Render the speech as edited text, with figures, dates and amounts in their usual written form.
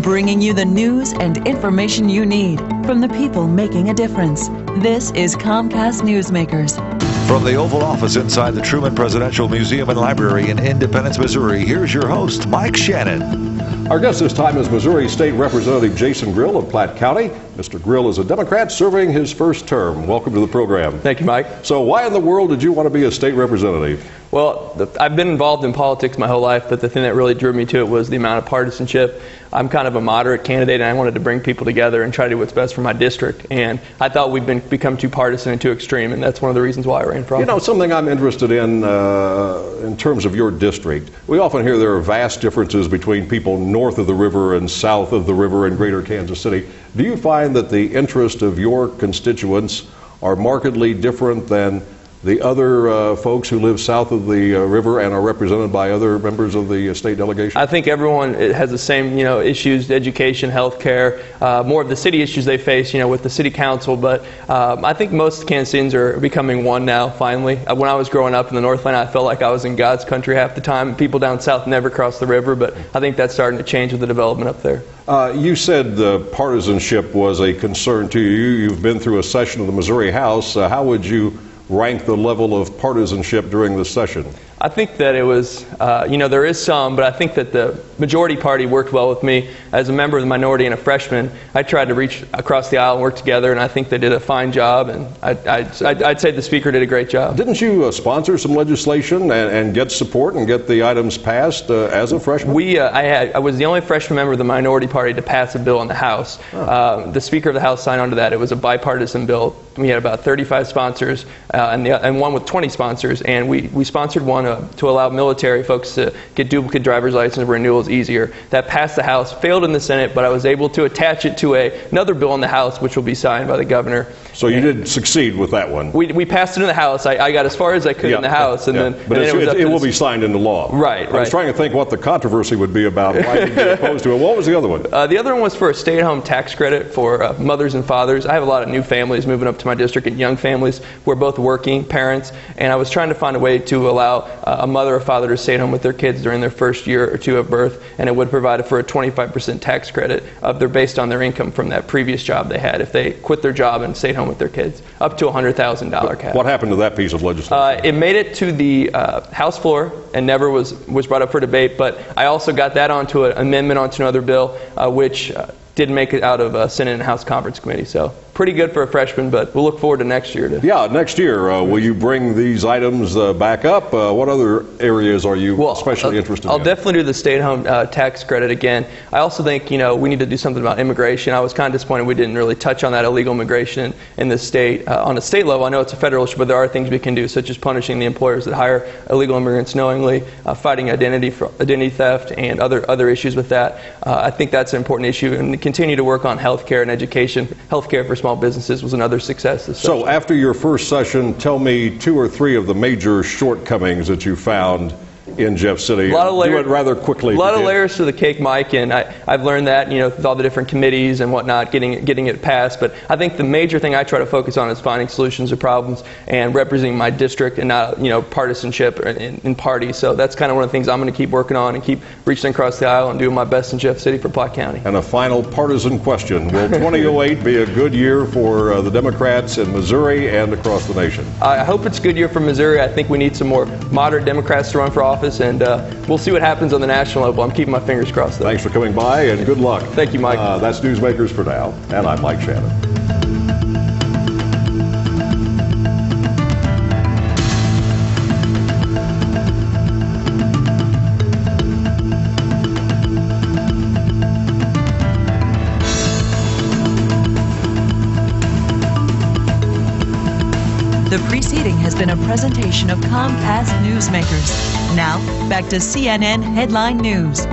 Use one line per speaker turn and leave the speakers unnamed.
bringing you the news and information you need from the people making a difference. This is Comcast Newsmakers.
From the Oval Office inside the Truman Presidential Museum and Library in Independence, Missouri, here's your host, Mike Shanin.
Our guest this time is Missouri State Representative Jason Grill of Platte County. Mr. Grill is a Democrat serving his first term. Welcome to the program.
Thank you, Mike.
So why in the world did you want to be a state representative?
Well, I've been involved in politics my whole life, but the thing that really drew me to it was the amount of partisanship. I'm kind of a moderate candidate, and I wanted to bring people together and try to do what's best for my district. And I thought we've become too partisan and too extreme, and that's one of the reasons why I ran for office.
You know, something I'm interested in terms of your district, we often hear there are vast differences between people north of the river and south of the river in greater Kansas City. Do you find that the interest of your constituents are markedly different than the other folks who live south of the river and are represented by other members of the state delegation?
I think everyone has the same, issues: education, health care, more of the city issues they face, with the city council. But I think most Kansasians are becoming one now, finally. When I was growing up in the Northland, I felt like I was in God's country half the time. People down south never crossed the river, but I think that's starting to change with the development up there.
You said partisanship was a concern to you. You've been through a session of the Missouri House. How would you rank the level of partisanship during the session?
I think that it was, there is some, but I think that the majority party worked well with me. As a member of the minority and a freshman, I tried to reach across the aisle and work together, and I think they did a fine job, and I'd say the speaker did a great job.
Didn't you sponsor some legislation and get support and get the items passed as a freshman?
I was the only freshman member of the minority party to pass a bill in the House. The Speaker of the House signed on to that. It was a bipartisan bill. We had about 35 sponsors and one with 20 sponsors, and we sponsored one to allow military folks to get duplicate driver's license renewals easier. That passed the House, failed in the Senate, but I was able to attach it to another bill in the House, which will be signed by the governor.
So you did succeed with that one?
We passed it in the House. I got as far as I could in the House, and then
it will be signed into law.
Right.
I was trying to think what the controversy would be about, why you'd be opposed to it. What was the other one?
The other one was for a stay-at-home tax credit for mothers and fathers. I have a lot of new families moving up to my district and young families who are both working parents, and I was trying to find a way to allow a mother or father to stay at home with their kids during their first year or two of birth, and it would provide for a 25% tax credit based on their income from that previous job they had if they quit their job and stayed home with their kids, up to a $100,000 cap.
What happened to that piece of legislation?
It made it to the House floor and never was brought up for debate, but I also got that onto an amendment onto another bill, which didn't make it out of Senate and House Conference Committee. So pretty good for a freshman, but we'll look forward to next year.
Next year. Will you bring these items back up? What other areas are you especially interested in?
I'll definitely do the stay-at-home tax credit again. I also think, we need to do something about immigration. I was kind of disappointed we didn't really touch on that illegal immigration in the state. On a state level, I know it's a federal issue, but there are things we can do, such as punishing the employers that hire illegal immigrants knowingly, fighting identity theft, and other issues with that. I think that's an important issue, and continue to work on health care and education. Health care for small businesses was another success.
So after your first session, tell me 2 or 3 of the major shortcomings that you found in Jeff City. Do it rather quickly.
A lot of layers to the cake, Mike, and I've learned that, with all the different committees and whatnot, getting it passed. But I think the major thing I try to focus on is finding solutions to problems and representing my district and not, partisanship in parties. So that's kind of one of the things I'm going to keep working on and keep reaching across the aisle and doing my best in Jeff City for Platte County.
And a final partisan question. Will 2008 be a good year for the Democrats in Missouri and across the nation?
I hope it's a good year for Missouri. I think we need some more moderate Democrats to run for office, and we'll see what happens on the national level. I'm keeping my fingers crossed, though.
Thanks for coming by, and good luck.
Thank you, Mike.
That's Newsmakers for now, and I'm Mike Shanin.
The preceding has been a presentation of Comcast Newsmakers. Now, back to CNN Headline News.